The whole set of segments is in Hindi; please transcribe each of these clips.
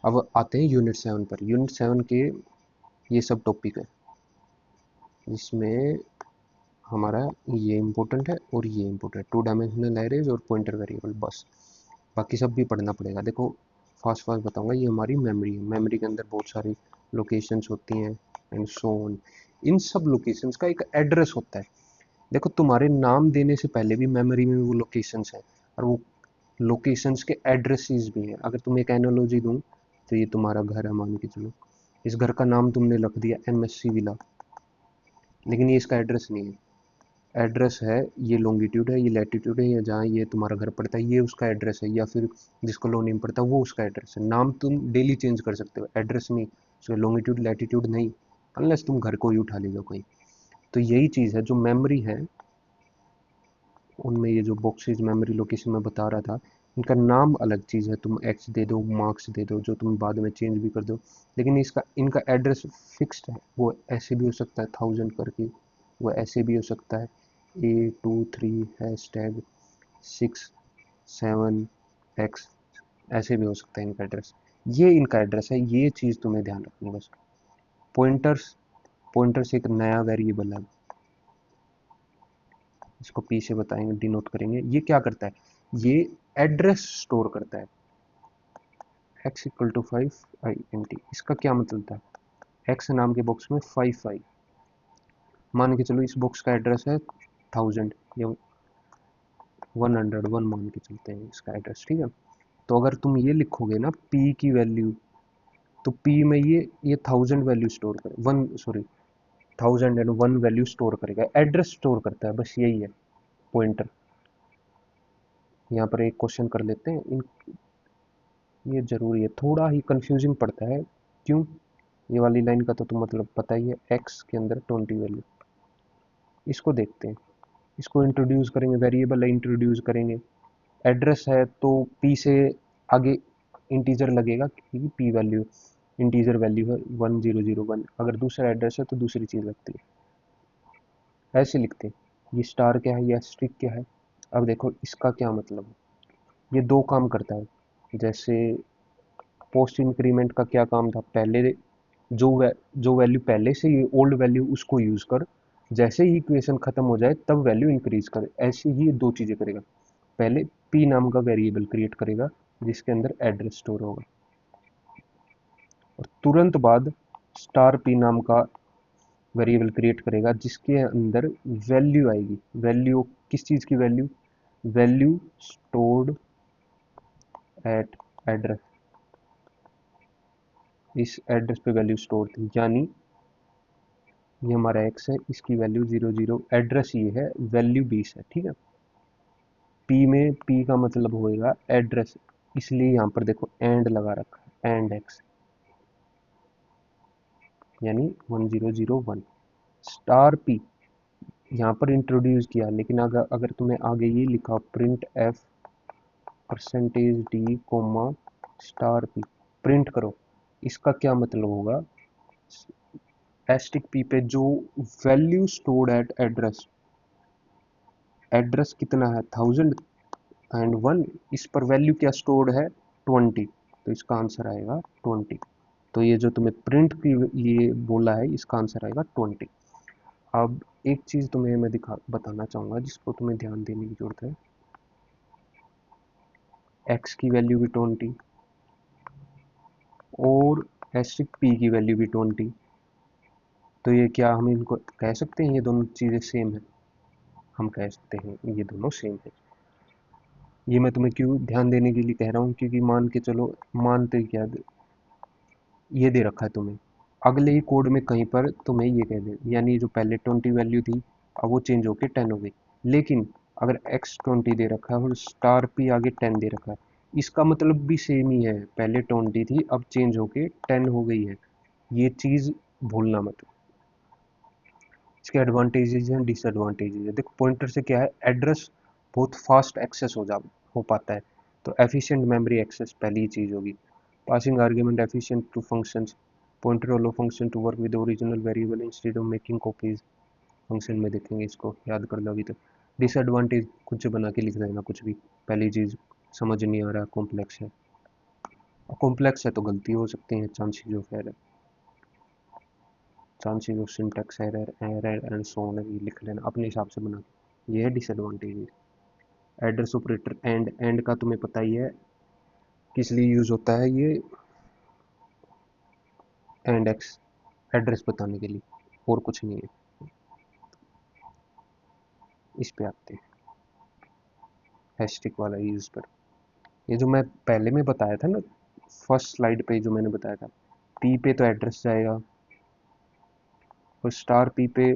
अब आते हैं यूनिट 7 पर। यूनिट 7 के ये सब टॉपिक है, जिसमें हमारा ये इम्पोर्टेंट है और ये इम्पोर्टेंट है, 2 डायमेंशनल एरेज और पॉइंटर वेरिएबल, बस बाकी सब भी पढ़ना पड़ेगा। देखो फास्ट फास्ट बताऊंगा। ये हमारी मेमोरी है, मेमोरी के अंदर बहुत सारी लोकेशंस होती हैं एंड सो ऑन। इन सब लोकेशंस का एक एड्रेस होता है। देखो तुम्हारे नाम देने से पहले भी मेमोरी में वो लोकेशंस हैं, और वो लोकेशंस के एड्रेसेस भी हैं। अगर तुम्हें एक एनालॉजी दूं तो ये तुम्हारा घर है, मान के चलो, इस घर का नाम तुमने रख दिया MSC विला, लेकिन ये इसका एड्रेस नहीं है। एड्रेस है, ये लॉन्गिट्यूड है, ये लैटिट्यूड है, या जहाँ ये तुम्हारा घर पड़ता है ये उसका एड्रेस है, या फिर जिस कॉलोनी में पड़ता है वो उसका एड्रेस है। नाम तुम डेली चेंज कर सकते हो, एड्रेस नहीं। उसका लॉन्गिट्यूड लैटिट्यूड नहीं, अनलेस तुम घर को ही उठा ले जाओ कहीं। तो यही चीज़ है जो मेमोरी है, उनमें ये जो बॉक्सेज मेमोरी लोकेशन में बता रहा था, इनका नाम अलग चीज़ है। तुम एक्स दे दो, मार्क्स दे दो, जो तुम बाद में चेंज भी कर दो, लेकिन इसका इनका एड्रेस फिक्स्ड है। वो ऐसे भी हो सकता है 1000 करके, वो ऐसे भी हो सकता है A23 हैश टैग 67X, ऐसे भी हो सकता है इनका एड्रेस। ये इनका एड्रेस है, ये चीज़ तुम्हें ध्यान रखनी है बस। पॉइंटर्स, पॉइंटर्स एक नया वेरिएबल है, इसको पी से बताएंगे, डिनोट करेंगे। ये क्या करता है, ये एड्रेस स्टोर करता है। x इक्वल टू 5 int, इसका क्या मतलब था, x नाम के बॉक्स में 5 मान के चलो, इस बॉक्स का एड्रेस है 1000 या 101 मान के चलते हैं इसका एड्रेस, ठीक है। तो अगर तुम ये लिखोगे ना p की वैल्यू, तो p में ये 1000 वैल्यू स्टोर करे, 1001 वैल्यू स्टोर करेगा, एड्रेस स्टोर करता है, बस यही है पॉइंटर। यहाँ पर एक क्वेश्चन कर लेते हैं इन, ये जरूरी है, थोड़ा ही कंफ्यूजिंग पड़ता है। क्यों, ये वाली लाइन का तो मतलब पता ही है, x के अंदर 20 वैल्यू। इसको देखते हैं, इसको इंट्रोड्यूस करेंगे, वेरिएबल इंट्रोड्यूस करेंगे। एड्रेस है तो p से आगे इंटीजर लगेगा, क्योंकि p वैल्यू इंटीजर वैल्यू है 1001। अगर दूसरा एड्रेस है तो दूसरी चीज़ लगती है, ऐसे लिखते हैं। ये स्टार क्या है, ये एस्ट्रिक क्या है। अब देखो इसका क्या मतलब है, ये दो काम करता है। जैसे पोस्ट इंक्रीमेंट का क्या काम था, पहले जो वैल्यू पहले से ये ओल्ड वैल्यू उसको यूज़ कर, जैसे ही इक्वेशन खत्म हो जाए तब वैल्यू इंक्रीज कर, ऐसे ही ये दो चीज़ें करेगा। पहले p नाम का वेरिएबल क्रिएट करेगा जिसके अंदर एड्रेस स्टोर होगा, और तुरंत बाद स्टार p नाम का वेरिएबल क्रिएट करेगा जिसके अंदर वैल्यू आएगी। वैल्यू किस चीज़ की value, value stored at address, इस एड्रेस पे वैल्यू स्टोर थी, यानी ये हमारा x है, इसकी वैल्यू 00, एड्रेस ये है, वैल्यू 20 है, ठीक है। p में p का मतलब होएगा एड्रेस, इसलिए यहाँ पर देखो एंड लगा रखा है, एंड x, यानी 1001। स्टार p यहाँ पर इंट्रोड्यूस किया, लेकिन अगर तुम्हें आगे ये लिखा print f %d comma star p, print करो, इसका क्या मतलब होगा, एस्टिक p पे जो value stored at address, address कितना है 1001, इस पर वैल्यू क्या स्टोर्ड है 20, तो इसका आंसर आएगा 20। तो ये जो तुम्हें प्रिंट की ये बोला है, इसका आंसर आएगा 20। अब एक चीज़ तुम्हें मैं बताना चाहूँगा जिसको तुम्हें ध्यान देने की जरूरत है। x की वैल्यू भी 20 और एस्ट्रिक p की वैल्यू भी 20, तो ये क्या हम इनको कह सकते हैं ये दोनों चीज़ें सेम है, हम कह सकते हैं ये दोनों सेम है। ये मैं तुम्हें क्यों ध्यान देने के लिए कह रहा हूँ, क्योंकि मान के चलो, मानते क्या, ये दे रखा है तुम्हें, अगले ही कोड में कहीं पर तुम्हें ये कह दे, यानी जो पहले 20 वैल्यू थी अब वो चेंज होके 10 हो गई, लेकिन अगर x 20 दे रखा है और स्टार p आगे 10 दे रखा है, इसका मतलब भी सेम ही है, पहले 20 थी अब चेंज होके 10 हो गई है। ये चीज़ भूलना मत। इसके एडवांटेजेस हैं, डिसएडवांटेजेस है। देखो पॉइंटर से क्या है, एड्रेस बहुत फास्ट एक्सेस हो पाता है, तो एफिशिएंट मेमोरी एक्सेस पहली चीज़ होगी। Passing argument efficient to functions, pointer allow function to work with original variable instead of making copies, function में देखेंगे, इसको याद कर लो अभी तक। डिसएडवांटेज खुद से बना के लिख देना कुछ भी, पहली चीज़ समझ नहीं आ रहा, कॉम्प्लेक्स है। कॉम्प्लेक्स है तो गलती हो सकती है, chances of error, chances of syntax error, error and so on, ये लिख लेना अपने हिसाब से बना के। ये है disadvantage. Address operator and, and का तुम्हें पता ही है किस लिए यूज होता है, ये एंड एक्स एड्रेस बताने के लिए, और कुछ नहीं है। इस पे आते हैं हैशटैग वाला यूज पर। ये जो मैं पहले में बताया था ना, फर्स्ट स्लाइड पे जो मैंने बताया था, पी पे तो एड्रेस जाएगा और स्टार पी पे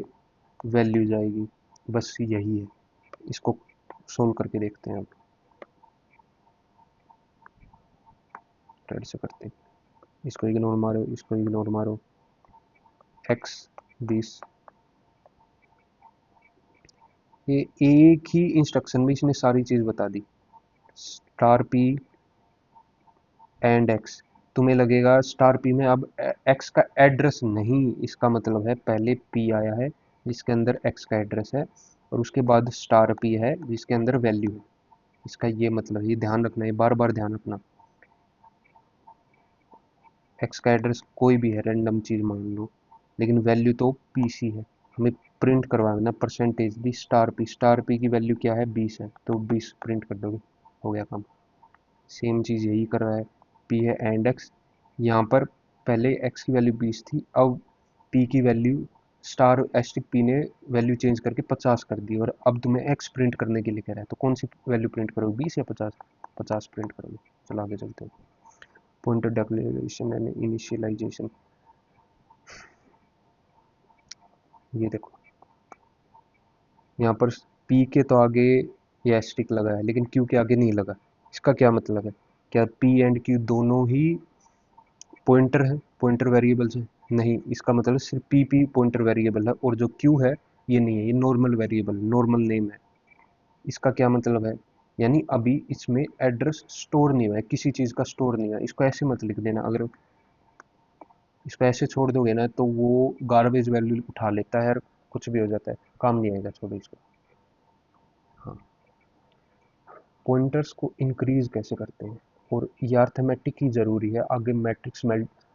वैल्यू जाएगी, बस यही है। इसको सोल्व करके देखते हैं अब, थ्रेड से करते हैं। इसको इग्नोर मारो, इसको इग्नोर मारो, एक्स 20, ये एक ही इंस्ट्रक्शन में इसने सारी चीज़ बता दी। स्टार पी एंड एक्स, तुम्हें लगेगा स्टार पी में अब एक्स का एड्रेस नहीं, इसका मतलब है पहले पी आया है जिसके अंदर एक्स का एड्रेस है, और उसके बाद स्टार पी है जिसके अंदर वैल्यू है। इसका ये मतलब, ये ध्यान रखना, ये बार बार ध्यान रखना। एक्स का एड्रेस कोई भी है, रैंडम चीज़ मान लो, लेकिन वैल्यू तो पी सी है। हमें प्रिंट करवाना परसेंटेज दी स्टार पी की वैल्यू क्या है, 20 है, तो 20 प्रिंट कर दोगे, हो गया काम। सेम चीज़ यही कर रहा है, पी है एंड एक्स, यहाँ पर पहले एक्स की वैल्यू 20 थी, अब पी की वैल्यू स्टार एस्टिक पी ने वैल्यू चेंज करके 50 कर दी, और अब तुम्हें एक्स प्रिंट करने के लिए कह रहा है, तो कौन सी वैल्यू प्रिंट करोगे, 20 या 50? 50 प्रिंट करोगे। चलो आगे चलते हैं। पॉइंटर डिक्लेरेशन एंड इनिशियलाइजेशन, ये देखो यहाँ पर पी के तो आगे ये एस्टिक लगा है, लेकिन क्यू के आगे नहीं लगा। इसका क्या मतलब है, क्या पी एंड क्यू दोनों ही पॉइंटर है, पॉइंटर वेरिएबल्स है? नहीं, इसका मतलब सिर्फ पी पी पॉइंटर वेरिएबल है, और जो क्यू है ये नहीं है, ये नॉर्मल वेरिएबल, नॉर्मल नेम है। इसका क्या मतलब है, यानी अभी इसमें एड्रेस स्टोर नहीं हुआ है, किसी चीज़ का स्टोर नहीं हुआ है। इसको ऐसे मत लिख देना, अगर इसको ऐसे छोड़ दोगे ना तो वो गार्बेज वैल्यू उठा लेता है और कुछ भी हो जाता है, काम नहीं आएगा, छोड़ो इसको। हाँ, पॉइंटर्स को इंक्रीज कैसे करते हैं, और ये अर्थमेटिक ही ज़रूरी है, आगे मैट्रिक्स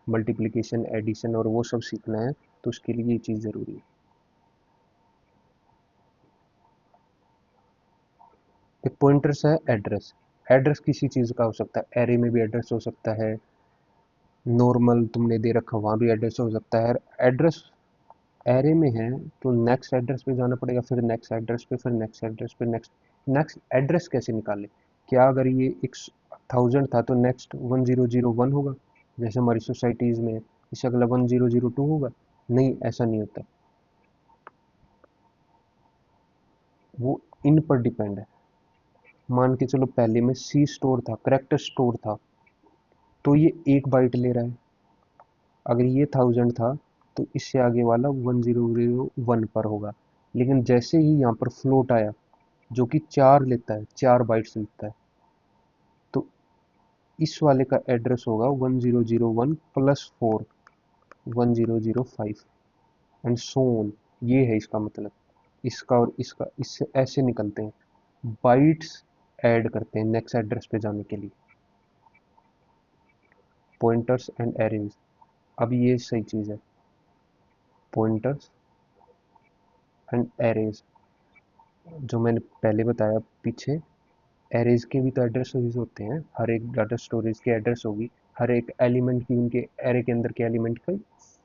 मल्टीप्लिकेशन एडिशन और वो सब सीखना है, तो उसके लिए ये चीज़ ज़रूरी है। एक पॉइंटर्स है एड्रेस, एड्रेस किसी चीज़ का हो सकता है, एरे में भी एड्रेस हो सकता है, नॉर्मल तुमने दे रखा वहाँ भी एड्रेस हो सकता है। एड्रेस एरे में है तो नेक्स्ट एड्रेस पे जाना पड़ेगा, फिर नेक्स्ट एड्रेस पे, फिर नेक्स्ट एड्रेस पे, नेक्स्ट नेक्स्ट एड्रेस कैसे निकाले? क्या अगर ये एक 1000 था तो नेक्स्ट 1001 होगा, जैसे हमारी सोसाइटीज़ में इससे अगला 1002 होगा? नहीं, ऐसा नहीं होता, वो इन पर डिपेंड है। मान के चलो पहले में सी स्टोर था, करेक्टर स्टोर था, तो ये 1 बाइट ले रहा है। अगर ये 1000 था तो इससे आगे वाला 1001 पर होगा। लेकिन जैसे ही यहाँ पर फ्लोट आया जो कि 4 लेता है, 4 बाइट्स लेता है, तो इस वाले का एड्रेस होगा 1001 प्लस 4, 1005 एंड सो ऑन। ये है इसका मतलब, इसका और इसका इससे ऐसे निकलते हैं, बाइट्स ऐड करते हैं नेक्स्ट एड्रेस पे जाने के लिए। पॉइंटर्स एंड एरेज, अब ये सही चीज़ है, पॉइंटर्स एंड एरेज जो मैंने पहले बताया पीछे, एरेज के भी तो एड्रेस होते हैं, हर एक डाटा स्टोरेज की एड्रेस होगी, हर एक एलिमेंट की उनके एरे के अंदर के एलिमेंट का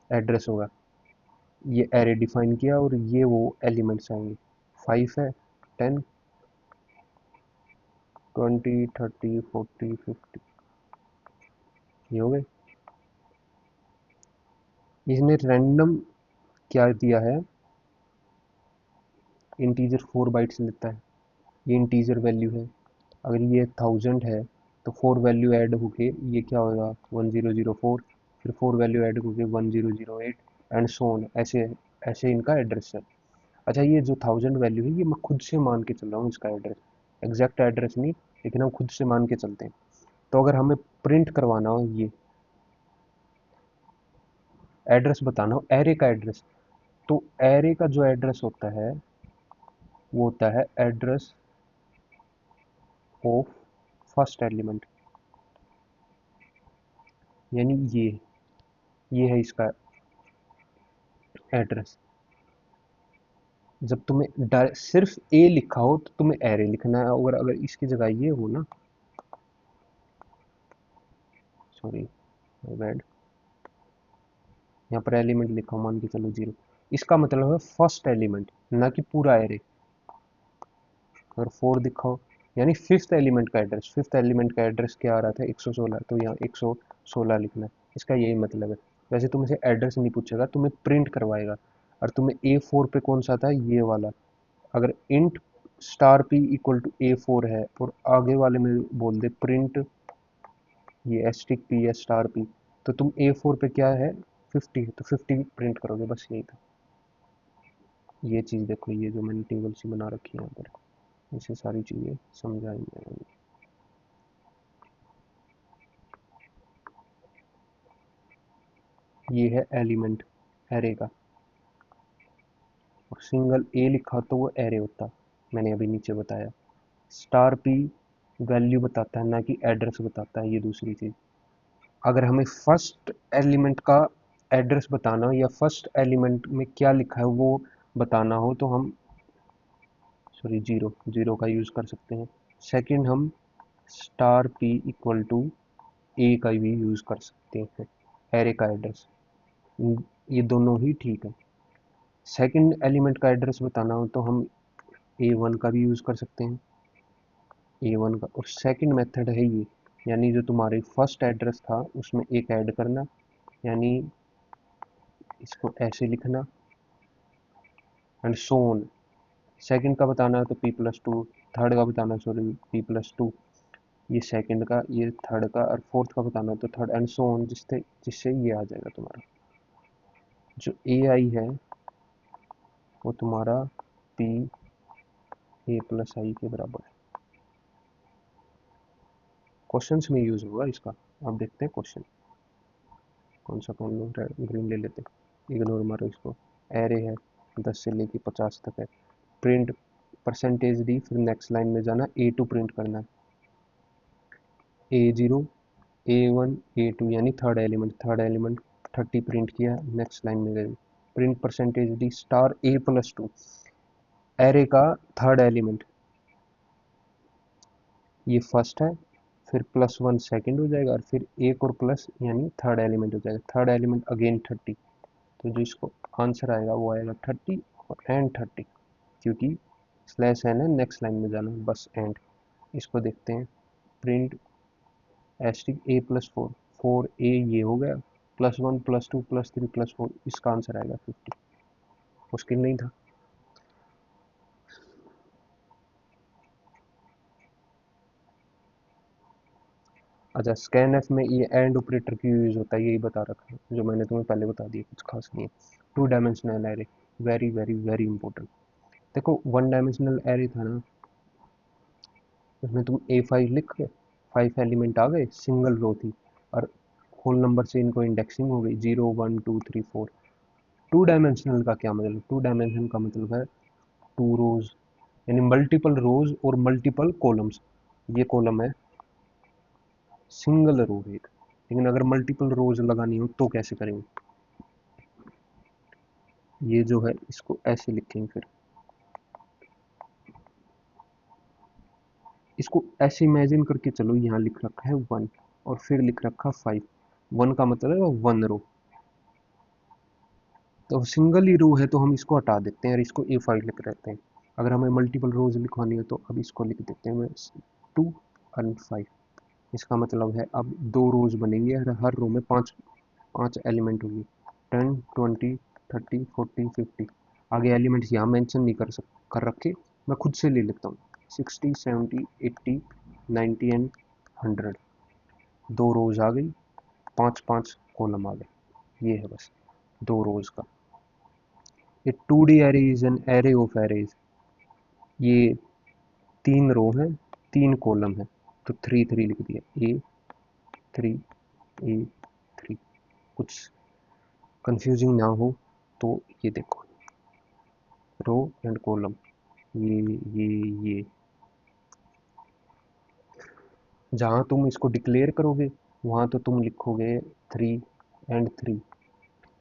एड्रेस होगा। ये एरे डिफाइन किया और ये वो एलिमेंट्स आएंगे, 5 है, 10, 20, 30, 40, 50, ये हो गए। इसने रैंडम क्या दिया है, इंटीजर 4 बाइट्स लेता है, ये इंटीजर वैल्यू है। अगर ये 1000 है तो 4 वैल्यू ऐड होके ये क्या होगा, 1004, फिर 4 वैल्यू ऐड होके 1008 एंड सो ऑन, ऐसे ऐसे इनका एड्रेस है। अच्छा, ये जो 1000 वैल्यू है ये मैं खुद से मान के चल रहा हूँ इसका एड्रेस, एग्जैक्ट एड्रेस नहीं, लेकिन हम खुद से मान के चलते हैं। तो अगर हमें प्रिंट करवाना हो, ये एड्रेस बताना हो, एरे का एड्रेस, तो एरे का जो एड्रेस होता है वो होता है एड्रेस ऑफ फर्स्ट एलिमेंट। यानी ये है इसका एड्रेस। जब तुम्हें सिर्फ ए लिखा हो तो तुम्हें एरे लिखना है, और अगर इसकी जगह ये हो ना, सॉरी बैड, यहाँ पर एलिमेंट लिखा हो मान के चलो 0, इसका मतलब है फर्स्ट एलिमेंट, ना कि पूरा एरे। अगर 4 दिखा हो यानी फिफ्थ एलिमेंट का एड्रेस, फिफ्थ एलिमेंट का एड्रेस क्या आ रहा था 116, तो यहाँ 116 लिखना है, इसका यही मतलब है। वैसे तुमसे एड्रेस नहीं पूछेगा, तुम्हें प्रिंट करवाएगा। और तुम्हें A4 पे कौन सा था, ये वाला। अगर int star p equal to A4 है और आगे वाले में बोल दे प्रिंट ये एस्टिक पी या स्टार पी, तो तुम A4 पे क्या है 50 है, तो 50 प्रिंट करोगे, बस यही था। ये चीज़ देखो, ये जो मैंने टेबल सी बना रखी है यहाँ पर, इसे सारी चीज़ें समझाएंगे। ये है एलिमेंट एरे का, और सिंगल ए लिखा तो वो एरे होता, मैंने अभी नीचे बताया। स्टार पी वैल्यू बताता है, ना कि एड्रेस बताता है, ये दूसरी चीज़। अगर हमें फर्स्ट एलिमेंट का एड्रेस बताना हो या फर्स्ट एलिमेंट में क्या लिखा है वो बताना हो, तो हम सॉरी जीरो जीरो का यूज़ कर सकते हैं। सेकंड हम स्टार पी इक्वल टू ए का भी यूज़ कर सकते हैं, एरे का एड्रेस। ये दोनों ही ठीक है। सेकंड एलिमेंट का एड्रेस बताना हो तो हम A1 का भी यूज़ कर सकते हैं, A1 का। और सेकंड मेथड है ये, यानी जो तुम्हारे फर्स्ट एड्रेस था उसमें एक ऐड करना, यानी इसको ऐसे लिखना, एंड सो ऑन। सेकंड का बताना है तो P+2, थर्ड का बताना है सॉरी P+2, ये सेकंड का, ये थर्ड का, और फोर्थ का बताना है तो थर्ड, एंड सो ऑन, जिससे जिससे ये आ जाएगा तुम्हारा। जो AI है वो तुम्हारा PA+I के बराबर है। क्वेश्चंस में यूज़ होगा इसका। अब देखते हैं क्वेश्चन, कौन सा कौन लो, रेड ग्रीन ले लेते हैं, इग्नोर मारो इसको। एरे है 10 से लेके 50 तक है। प्रिंट %d, फिर नेक्स्ट लाइन में जाना A2 प्रिंट करना है, A0 A1 A2 यानी थर्ड एलिमेंट 30 प्रिंट किया, नेक्स्ट लाइन में गए। Print %d star A+2, array का थर्ड एलिमेंट, ये फर्स्ट है, फिर +1 सेकंड हो जाएगा, और फिर एक और प्लस यानी थर्ड एलिमेंट हो जाएगा, थर्ड एलिमेंट अगेन 30। तो जो इसको आंसर आएगा वो आएगा 30 और एंड 30, क्योंकि स्लैश है ना, नेक्स्ट लाइन में जाना है, बस एंड। इसको देखते हैं, प्रिंट एस्टिक A+4, 4A ये हो गया, +1 +2 +3 +4, इसका आंसर आएगा 50। मुश्किल नहीं था। अच्छा, स्कैन एफ में ये एंड ऑपरेटर क्यों यूज होता है यही बता रखा है, जो मैंने तुम्हें पहले बता दिया, कुछ खास नहीं है। Two dimensional array, very very very important. देखो वन डायमेंशनल एरे था ना, उसमें तुम A5 लिख के 5 एलिमेंट आ गए, सिंगल रो थी, और होल नंबर से इनको इंडेक्सिंग हो गई 0 1 2 3 4। टू डायमेंशनल का क्या मतलब, टू डायमेंशन का मतलब है टू रोज, यानी मल्टीपल रोज और मल्टीपल कॉलम्स। ये कॉलम है, सिंगल रो है एक, लेकिन अगर मल्टीपल रोज लगानी हो तो कैसे करेंगे, ये जो है इसको ऐसे लिखेंगे, फिर इसको ऐसे इमेजिन करके चलो, यहाँ लिख रखा है 1 और फिर लिख रखा 5। 1 का मतलब है 1 रो, तो सिंगल ही रो है तो हम इसको हटा देते हैं और इसको A5 लिख रहते हैं। अगर हमें मल्टीपल रोज लिखवानी है तो अब इसको लिख देते हैं 2 और 5। इसका मतलब है अब 2 रोज बनेंगे और हर रो में 5 5 एलिमेंट होंगे, 10 20 30 40 50। आगे एलिमेंट्स यहाँ मेंशन नहीं कर रखे, मैं खुद से ले लेता हूँ, 60 70 80 90 एंड 100। 2 रोज आ गई, 5 5 कॉलम आ गए, ये है बस 2 रोज का। ये 2D array is an array of arrays, ये 3 रो है 3 कॉलम है, तो 3 3 लिख दिया, A3 A3। कुछ कंफ्यूजिंग ना हो तो ये देखो, रो एंड कॉलम, ये ये ये जहाँ तुम इसको डिक्लेयर करोगे वहाँ तो तुम लिखोगे 3 और 3,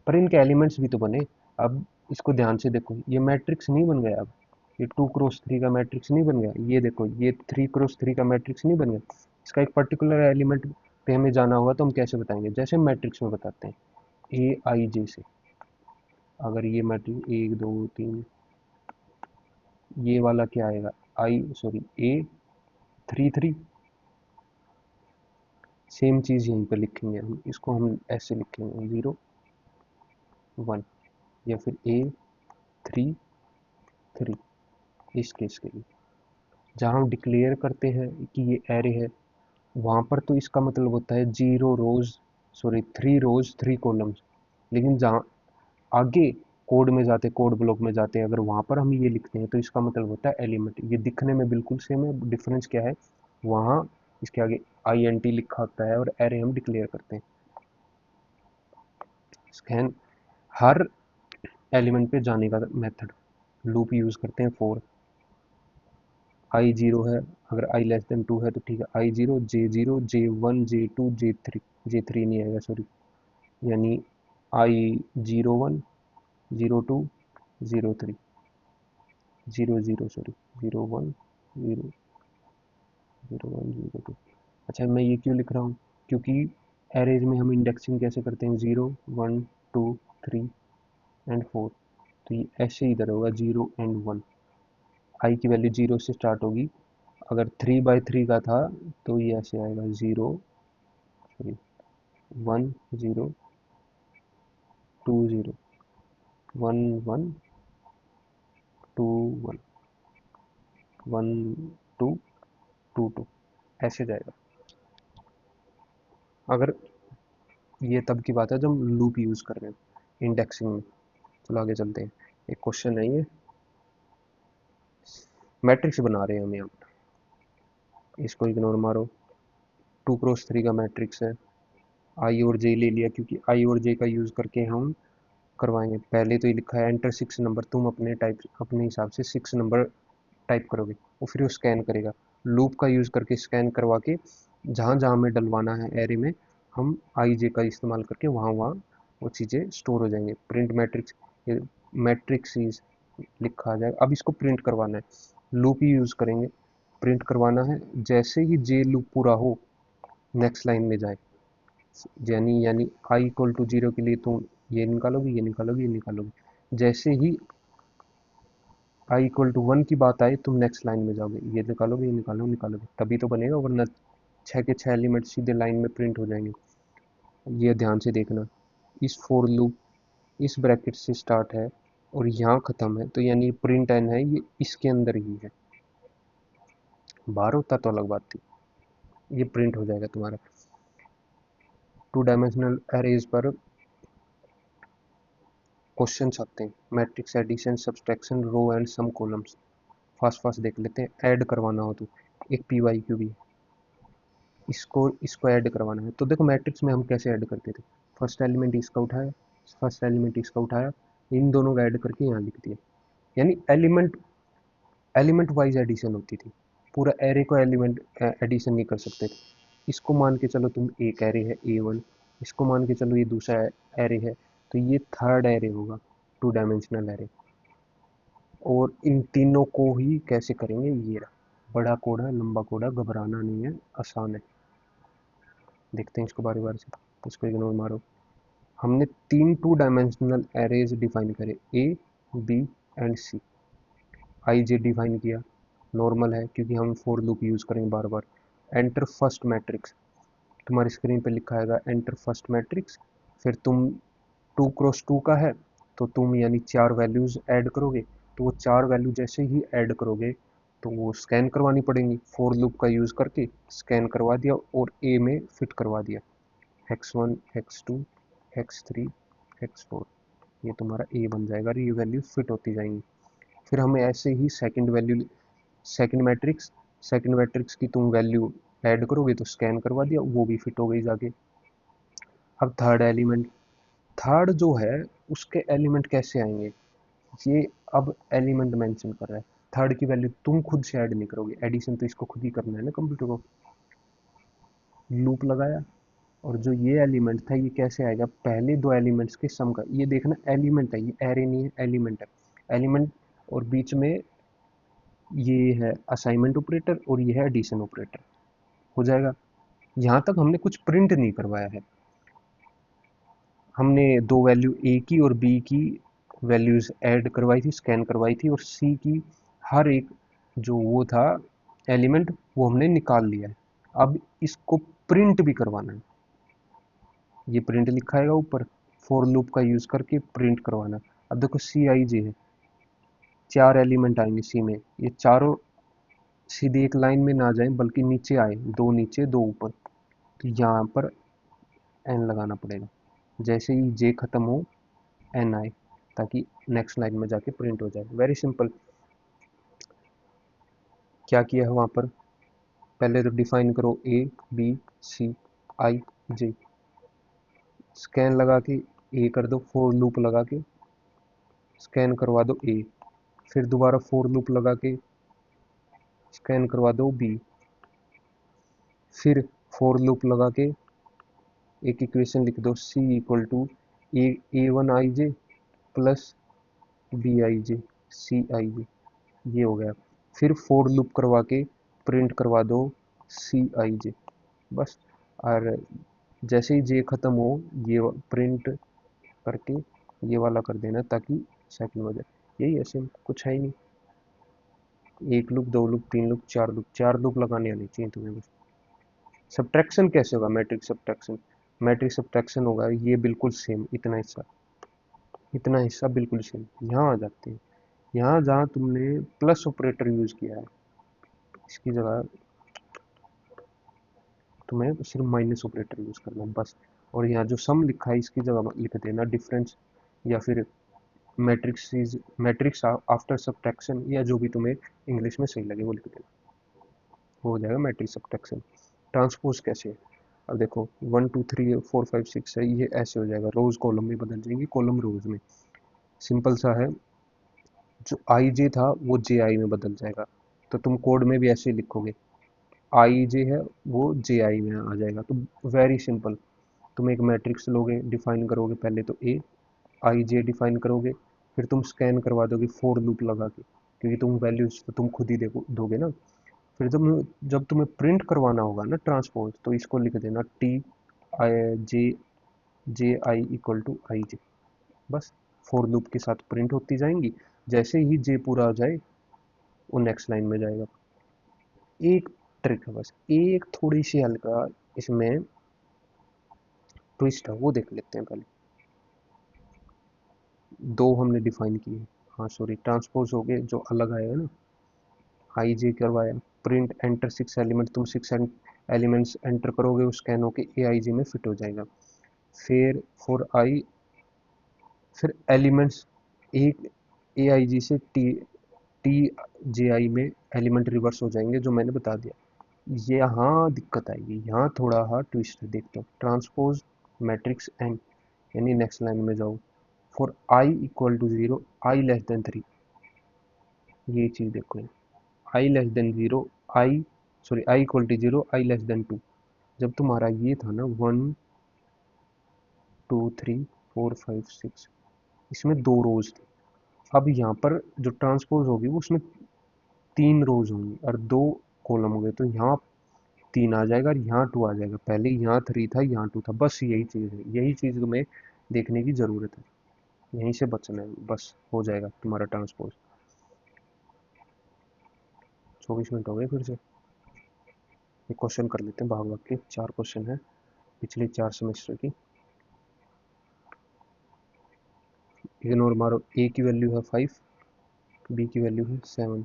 पर इनके एलिमेंट्स भी तो बने। अब इसको ध्यान से देखो, ये मैट्रिक्स नहीं बन गया। अब ये 2 क्रॉस 3 का मैट्रिक्स नहीं बन गया। ये देखो, ये 3 क्रॉस 3 का मैट्रिक्स नहीं बन गया। इसका एक पर्टिकुलर एलिमेंट पे हमें जाना होगा तो हम कैसे बताएंगे, जैसे मैट्रिक्स में बताते हैं AIJ से। अगर ये मैट्रिक्स 1 2 3, ये वाला क्या आएगा, A 3 3। सेम चीज़ यहीं पर लिखेंगे हम, इसको हम ऐसे लिखेंगे 0 1, या फिर A 3 3, इस केस के लिए। जहाँ हम डिक्लेयर करते हैं कि ये एरे है, वहाँ पर तो इसका मतलब होता है 3 रोज 3 कॉलम्स। लेकिन जहाँ आगे कोड में जाते, कोड ब्लॉक में जाते हैं, अगर वहाँ पर हम ये लिखते हैं तो इसका मतलब होता है एलिमेंट। ये दिखने में बिल्कुल सेम है, डिफरेंस क्या है, वहाँ इसके आगे INT लिखा होता है और एरे हम डिक्लेयर करते हैं। स्कैन हर एलिमेंट पे जाने का मेथड, लूप यूज़ करते हैं फॉर। I0 है, अगर I <2 है तो ठीक है, I0 J0 J1 J2 J3, J3 नहीं आएगा सॉरी, यानी I01 02 03 00 सॉरी 01 0 01 02। अच्छा, मैं ये क्यों लिख रहा हूँ, क्योंकि एरेज में हम इंडेक्सिंग कैसे करते हैं, 0 1 2 3 एंड 4। तो ये ऐसे इधर होगा 0 एंड 1। आई की वैल्यू 0 से स्टार्ट होगी। अगर 3 बाई 3 का था तो ये ऐसे आएगा 0 1 0 2 0 1 1 2 2 2, ऐसे जाएगा। अगर ये तब की बात है जब हम लूप यूज़ कर रहे हैं इंडेक्सिंग में। चलो आगे चलते हैं। एक क्वेश्चन है, ये मैट्रिक्स बना रहे हैं हम यहाँ पर, इसको इग्नोर मारो। 2 क्रॉस 3 का मैट्रिक्स है, आई और जे ले लिया क्योंकि आई और जे का यूज़ करके हम करवाएंगे। पहले तो ये लिखा है एंटर 6 नंबर, तुम अपने हिसाब से 6 नंबर टाइप करोगे और फिर वो स्कैन करेगा। लूप का यूज़ करके स्कैन करवा के जहाँ जहाँ हमें डलवाना है एरे में, हम आई जे का इस्तेमाल करके वहाँ वहाँ वो चीज़ें स्टोर हो जाएंगे। प्रिंट मैट्रिक्स, ये मैट्रिक्स लिखा आ जाएगा। अब इसको प्रिंट करवाना है, लूप ही यूज़ करेंगे। प्रिंट करवाना है, जैसे ही जे लूप पूरा हो नेक्स्ट लाइन में जाए, यानी I = 0 के लिए तुम ये निकालोगे, ये निकालोगे, ये निकालोगे। जैसे ही I = 1 की बात आए तुम नेक्स्ट लाइन में जाओगे, ये निकालोगे, ये निकालोगे, निकालोगे, तभी तो बनेगा, वरना 6 के 6 एलिमेंट सीधे लाइन में प्रिंट हो जाएंगे। ये ध्यान से देखना, इस फॉर लूप इस ब्रैकेट से स्टार्ट है और यहाँ ख़त्म है, तो यानी प्रिंट एन है, ये इसके अंदर ही है। बाहर होता तो अलग बात थी। ये प्रिंट हो जाएगा तुम्हारा। 2 डायमेंशनल एरेज पर क्वेश्चन आते हैं, matrix addition, subtraction, row and sum columns. Fast fast देख लेते हैं। ऐड करवाना हो तो एक PYQ भी, इसको इसको ऐड करवाना है तो देखो मैट्रिक्स में हम कैसे ऐड करते थे, फर्स्ट एलिमेंट इसका उठाया, फर्स्ट एलिमेंट इसका उठाया, इन दोनों का ऐड करके यहाँ लिख दिया। यानी एलिमेंट एलिमेंट वाइज एडिशन होती थी, पूरा एरे को एलिमेंट एडिशन नहीं कर सकते थे। इसको मान के चलो तुम एक एरे है A1, इसको मान के चलो ये दूसरा एरे है, तो ये थर्ड एरे होगा, 2 डायमेंशनल एरे। और इन तीनों को ही कैसे करेंगे, ये रहा बड़ा कोड है, लंबा कोड है, घबराना नहीं है, आसान है। देखते हैं इसको बारी बारी से, इसको इग्नोर मारो। हमने 3 2 डायमेंशनल एरेज डिफाइन करे, A B and C। I J define किया, नॉर्मल है क्योंकि हम फॉर लूप यूज़ करेंगे बार बार। एंटर फर्स्ट मैट्रिक्स, तुम्हारी स्क्रीन पे लिखा आएगा एंटर फर्स्ट मैट्रिक्स। फिर तुम 2 क्रॉस 2 का है तो तुम यानी 4 वैल्यूज़ ऐड करोगे, तो वो 4 वैल्यू जैसे ही ऐड करोगे तो वो स्कैन करवानी पड़ेंगी। फॉर लूप का यूज़ करके स्कैन करवा दिया और ए में फिट करवा दिया, x1 x2 x3 x4, ये तुम्हारा ए बन जाएगा और ये वैल्यू फिट होती जाएंगी। फिर हमें ऐसे ही सेकंड मैट्रिक्स की तुम वैल्यू ऐड करोगे तो स्कैन करवा दिया, वो भी फिट हो गई जाके। अब थर्ड एलिमेंट, थर्ड जो है उसके एलिमेंट कैसे आएंगे, ये अब एलिमेंट मेंशन कर रहा है। थर्ड की वैल्यू तुम खुद से ऐड नहीं करोगे, एडिशन तो इसको खुद ही करना है ना कंप्यूटर को। लूप लगाया, और जो ये एलिमेंट था ये कैसे आएगा, पहले दो एलिमेंट्स के सम का। ये देखना एलिमेंट है, ये एरे नहीं है, एलिमेंट है। एलिमेंट और बीच में ये है असाइनमेंट ऑपरेटर और ये है एडिशन ऑपरेटर, हो जाएगा। यहाँ तक हमने कुछ प्रिंट नहीं करवाया है, हमने दो वैल्यू ए की और बी की वैल्यूज ऐड करवाई थी, स्कैन करवाई थी, और सी की हर एक जो वो था एलिमेंट वो हमने निकाल लिया है। अब इसको प्रिंट भी करवाना है, ये प्रिंट लिखा है ऊपर, फॉर लूप का यूज करके प्रिंट करवाना। अब देखो सी आई जे है, चार एलिमेंट आएंगे सी में, ये चारों सीधे एक लाइन में ना जाए बल्कि नीचे आए, दो नीचे दो ऊपर। तो यहाँ पर एन लगाना पड़ेगा, जैसे ही जे खत्म हो एन आए, ताकि नेक्स्ट लाइन में जाके प्रिंट हो जाए। Very simple. क्या किया है वहाँ पर, पहले तो डिफाइन करो A B C I J, scan लगा के ए कर दो, फोर लूप लगा के स्कैन करवा दो ए, फिर दोबारा फोर लूप लगा के स्कैन करवा दो बी, फिर फोर लूप लगा के एक इक्वेशन लिख दो C equal to A one I J plus B I J C I J, ये हो गया। फिर फोर लूप करवा के प्रिंट करवा दो सी आई जे, बस। और जैसे ही जे खत्म हो ये प्रिंट करके ये वाला कर देना, ताकि सेकंड हो जाए। यही है, सिम कुछ है ही नहीं। एक लूप, दो लूप, तीन लूप, चार लूप, चार लूप लगाने आनी चाहिए तुम्हें बस। सब्ट्रैक्शन कैसे होगा, मैट्रिक्स सब्ट्रैक्शन, मैट्रिक्स सब्ट्रैक्शन होगा ये बिल्कुल सेम, इतना हिस्सा, इतना हिस्सा बिल्कुल सेम। यहाँ आ जाते हैं, यहाँ जहाँ तुमने प्लस ऑपरेटर यूज किया है इसकी जगह तुम्हें सिर्फ माइनस ऑपरेटर यूज करना है बस। और यहाँ जो सम लिखा है इसकी जगह लिख देना डिफरेंस, या फिर मैट्रिक्स, मैट्रिक्स आफ्टर सब्ट्रैक्शन, या जो भी तुम्हें इंग्लिश में सही लगे वो लिख देना, हो जाएगा मैट्रिक्स सब्ट्रैक्शन। ट्रांसपोज कैसे है, अब देखो 1 2 3 4 5 6 है, ये ऐसे हो जाएगा, रोज कॉलम में बदल जाएंगे, कॉलम रोज में। सिंपल सा है, जो आई जे था वो जे आई में बदल जाएगा, तो तुम कोड में भी ऐसे ही लिखोगे, आई जे है वो जे आई में आ जाएगा। तो वेरी सिंपल, तुम एक मैट्रिक्स लोगे, डिफाइन करोगे पहले तो ए आई जे डिफाइन करोगे, फिर तुम स्कैन करवा दोगे फोर लूप लगा के, क्योंकि तुम वैल्यूज तो तुम खुद ही देखो दोगे ना। फिर जब तुम्हें प्रिंट करवाना होगा ना ट्रांसपोज, तो इसको लिख देना T I J J I equal to I J, बस। फोर लूप के साथ प्रिंट होती जाएंगी, जैसे ही जे पूरा हो जाए वो नेक्स्ट लाइन में जाएगा। एक ट्रिक है बस, एक थोड़ी सी हल्का इसमें ट्विस्ट है, वो देख लेते हैं पहले। दो हमने डिफाइन किए, हाँ सॉरी, ट्रांसपोज हो गए जो अलग आएगा ना, आई जे करवाया, प्रिंट एंटर सिक्स एलिमेंट, तुम सिक्स एलिमेंट्स एंटर करोगे, वो स्कैन होके ए आई जे में फिट हो जाएगा। फिर फॉर आई, फिर एलिमेंट्स एक ए आई जी से टी टी जे आई में एलिमेंट रिवर्स हो जाएंगे, जो मैंने बता दिया। ये यहाँ दिक्कत आएगी, यहाँ थोड़ा हाँ ट्विस्ट है, देखते हो ट्रांसपोज मैट्रिक्स एन, यानी नेक्स्ट लाइन में जाओ, for I equal to zero, I less than three, ये चीज़ देखो, I less than zero, I sorry I equal to zero, I less than two. जब तुम्हारा ये था ना 1 2 3 4 5 6, इसमें दो रोज थे, अब यहाँ पर जो ट्रांसपोज होगी वो उसमें तीन रोज होंगी और दो कॉलम हो गए, तो यहाँ तीन आ जाएगा और यहाँ टू आ जाएगा, पहले यहाँ थ्री था यहाँ टू था, बस यही चीज़ है, यही चीज़ तुम्हें देखने की ज़रूरत है, यहीं से बचना है, बस हो जाएगा तुम्हारा ट्रांसपोज। 24 मिनट हो गए, फिर से एक क्वेश्चन कर लेते हैं भाग भाग के, चार क्वेश्चन है पिछले चार सेमेस्टर की। इग्नोर मारो, ए की वैल्यू है 5, बी की वैल्यू है 7,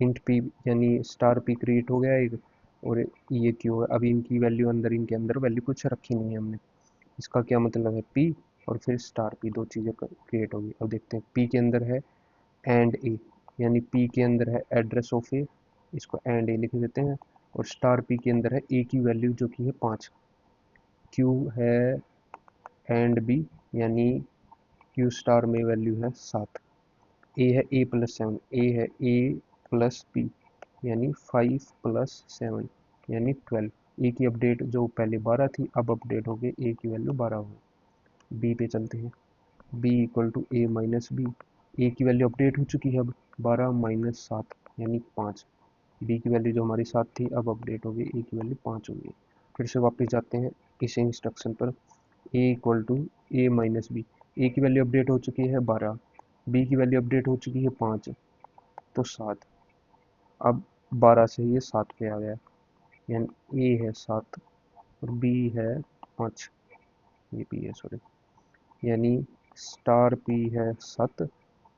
इंट पी यानी स्टार पी क्रिएट हो गया एक, और ये क्यों है, अभी इनकी वैल्यू अंदर, इनके अंदर वैल्यू कुछ रखी नहीं है हमने, इसका क्या मतलब है, पी और फिर स्टार पी, दो चीज़ें क्रिएट होगी। अब देखते हैं, पी के अंदर है एंड ए, यानी पी के अंदर है एड्रेस ऑफ ए, इसको एंड ए लिख देते हैं, और स्टार पी के अंदर है ए की वैल्यू जो कि है 5, क्यू है एंड बी, यानी क्यू स्टार में वैल्यू है 7, ए है ए प्लस 7, ए है ए प्लस बी, यानी 5 प्लस 7 यानी 12, ए की अपडेट जो पहले 12 थी अब अपडेट हो गई, ए की वैल्यू 12 हो गई। बी पे चलते हैं, B equal to A minus B, A की वैल्यू अपडेट हो चुकी है अब 12 माइनस 7 यानी 5। बी की वैल्यू जो हमारी 7 थी अब अपडेट हो गई, ए की वैल्यू 5 हो गई। फिर से वापस जाते हैं इसी इंस्ट्रक्शन पर, A equal to A minus B, A की वैल्यू अपडेट हो चुकी है 12, बी की वैल्यू अपडेट हो चुकी है 5, तो 7। अब 12 से ये 7 पे आ गया, यानी ए है 7 और बी है 5, ये बी है सॉरी, यानी स्टार पी है 7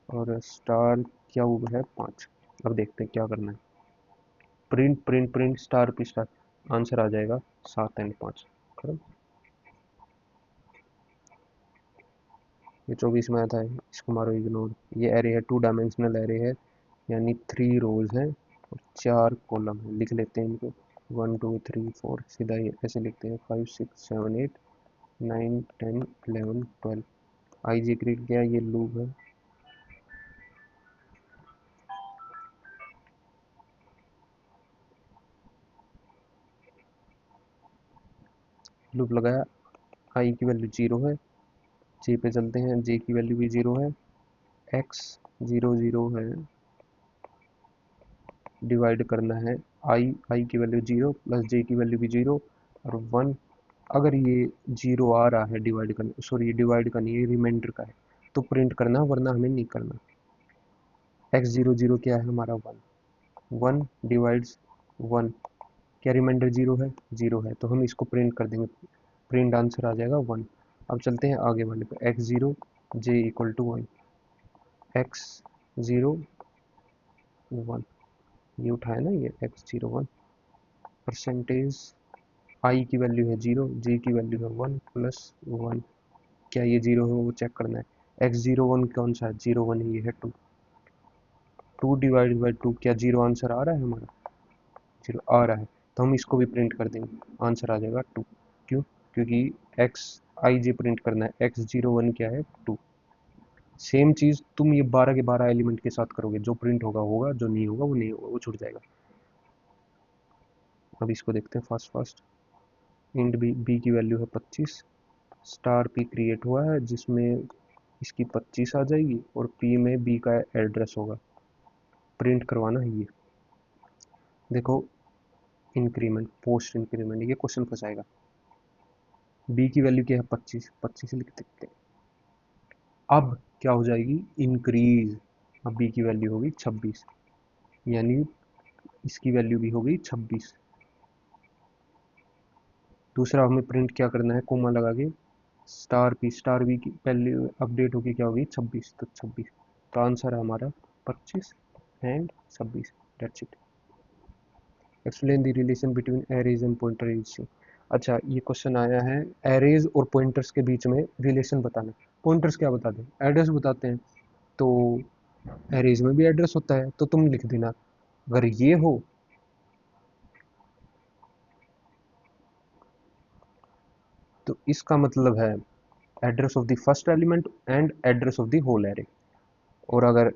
और स्टार क्यू है 5। अब देखते हैं क्या करना है, print print print star P star, answer आ जाएगा 7 एंड 5। खत्म। ये 24 में आता है, इसको मारो इग्नोर। ये एरे है, 2 डायमेंशनल एरे है, यानी 3 रोज हैं और 4 कॉलम है। लिख लेते हैं इनको, 1 2 3 4, सीधा ये ऐसे लिखते हैं, 5 6 7 8 9 10 11 12। आई जी क्रिएट किया, ये लूप है, लूप लगाया, आई की वैल्यू 0 है। जे पे चलते हैं, जे की वैल्यू भी 0 है, एक्स 0 0 है, डिवाइड करना है, आई की वैल्यू 0 प्लस जे की वैल्यू भी 0 और 1। अगर ये 0 आ रहा है डिवाइड करना, सॉरी डिवाइड करनी है, रिमाइंडर का है तो प्रिंट करना, वरना हमें नहीं करना। एक्स 0 0 क्या है हमारा 1, 1 डिवाइड्स 1, क्या रिमाइंडर 0 है, 0 है, तो हम इसको प्रिंट कर देंगे, प्रिंट आंसर आ जाएगा 1। अब चलते हैं आगे वाले पे, x 0 j equal to 1, x 0 1, ये उठाया ना, ये एक्स 0 1, परसेंटेज आई की वैल्यू है 0, जे की वैल्यू है 1 प्लस 1, क्या ये 0 है वो चेक करना है। एक्स 0 1 कौन सा है, 0 1 ये है 2, 2 डिवाइड बाई 2, क्या 0 आंसर आ रहा है हमारा, 0 आ रहा है, तो हम इसको भी प्रिंट कर देंगे, आंसर आ जाएगा 2। क्यों, क्योंकि एक्स आई जे प्रिंट करना है, एक्स 0 1 क्या है 2। सेम चीज़ तुम ये 12 के 12 एलिमेंट के साथ करोगे, जो प्रिंट होगा होगा, जो नहीं होगा वो नहीं होगा, वो छूट जाएगा। अब इसको देखते हैं फास्ट फास्ट। इंड बी की वैल्यू है 25, स्टार पी क्रिएट हुआ है जिसमें इसकी 25 आ जाएगी और पी में बी का एड्रेस होगा, प्रिंट करवाना है ये। देखो इंक्रीमेंट पोस्ट इंक्रीमेंट, ये क्वेश्चन फंसाएगा। बी की वैल्यू क्या है 25, 25 लिख देते हैं। अब क्या हो जाएगी, इंक्रीज, अब बी की वैल्यू होगी 26, यानी इसकी वैल्यू भी हो गई 26। दूसरा हमें प्रिंट क्या करना है, कोमा लगा के, स्टार बी की पहले अपडेट होगी क्या होगी 26, तो 26, तो आंसर है हमारा 25 and 26, that's it. Explain the relation between arrays and pointers. अच्छा ये क्वेश्चन आया है, एरेज और पॉइंटर्स के बीच में रिलेशन बताना। पॉइंटर्स क्या बताते हैं, एड्रेस बताते हैं, तो एरेज में भी एड्रेस होता है, तो तुम लिख देना अगर ये हो तो इसका मतलब है address of the first element and address of the whole array, और अगर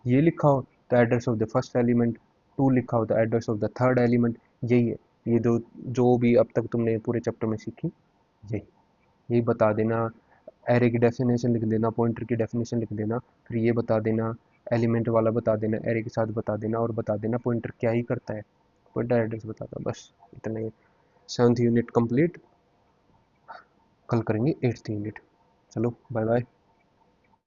ये लिखा हो तो address of the first element, 2 लिखा हो तो address of the third element. यही है, ये दो जो भी अब तक तुमने पूरे चैप्टर में सीखी, यही यही बता देना। एरे की डेफिनेशन लिख देना, पॉइंटर की डेफिनेशन लिख देना, फिर ये बता देना, एलिमेंट वाला बता देना, एरे के साथ बता देना, और बता देना पॉइंटर क्या ही करता है, पॉइंटर एड्रेस बताता, बस इतना ही। 7th यूनिट कंप्लीट, कल करेंगे 8th यूनिट। चलो बाय बाय।